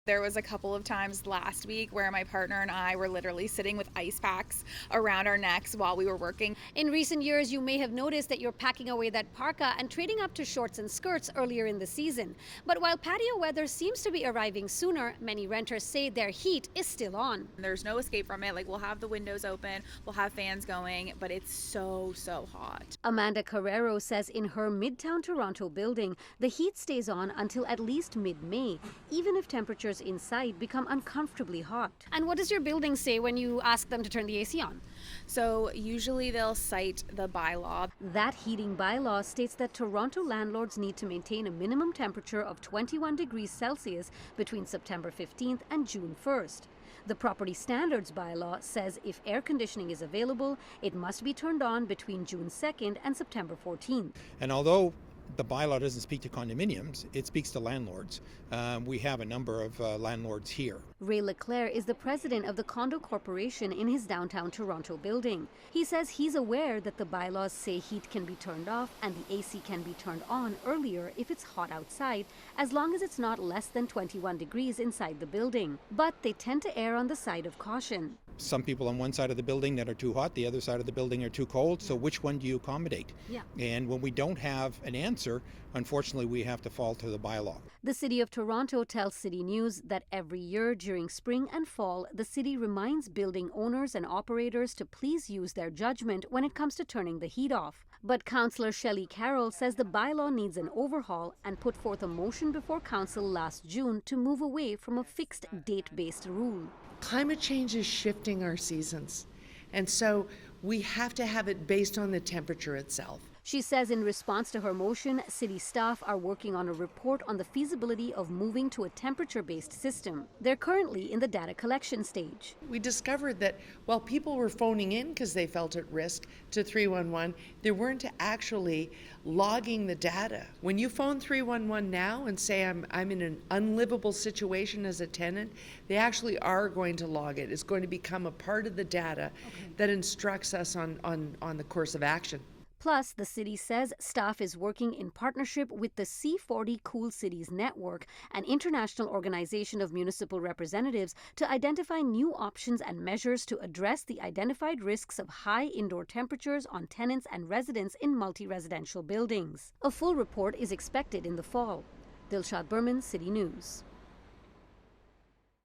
There was a couple of times last week where my partner and I were literally sitting with ice packs around our necks while we were working. In recent years, you may have noticed that you're packing away that parka and trading up to shorts and skirts earlier in the season. But while patio weather seems to be arriving sooner, many renters say their heat is still on. There's no escape from it. Like, we'll have the windows open, we'll have fans going, but it's so hot. Amanda Carrero says in her Midtown Toronto building, the heat stays on until at least mid-May, even if temperatures inside become uncomfortably hot. And what does your building say when you ask them to turn the AC on? So usually they'll cite the bylaw. That heating bylaw states that Toronto landlords need to maintain a minimum temperature of 21 degrees Celsius between September 15th and June 1st. The Property Standards bylaw says if air conditioning is available, it must be turned on between June 2nd and September 14th. And although the bylaw doesn't speak to condominiums, it speaks to landlords. We have a number of landlords here. Ray Leclerc is the president of the Condo Corporation in his downtown Toronto building. He says he's aware that the bylaws say heat can be turned off and the AC can be turned on earlier if it's hot outside, as long as it's not less than 21 degrees inside the building. But they tend to err on the side of caution. Some people on one side of the building that are too hot, the other side of the building are too cold. So which one do you accommodate? Yeah. And when we don't have an answer, unfortunately, we have to fall to the bylaw. The City of Toronto tells CityNews that every year during spring and fall, the city reminds building owners and operators to please use their judgment when it comes to turning the heat off. But Councillor Shelley Carroll says the bylaw needs an overhaul and put forth a motion before Council last June to move away from a fixed date-based rule. Climate change is shifting our seasons, and so we have to have it based on the temperature itself. She says in response to her motion, city staff are working on a report on the feasibility of moving to a temperature-based system. They're currently in the data collection stage. We discovered that while people were phoning in because they felt at risk to 311, they weren't actually logging the data. When you phone 311 now and say, I'm in an unlivable situation as a tenant, they actually are going to log it. It's going to become a part of the data that instructs us on the course of action. Plus, the city says staff is working in partnership with the C40 Cool Cities Network, an international organization of municipal representatives, to identify new options and measures to address the identified risks of high indoor temperatures on tenants and residents in multi-residential buildings. A full report is expected in the fall. Dilshad Burman, City News.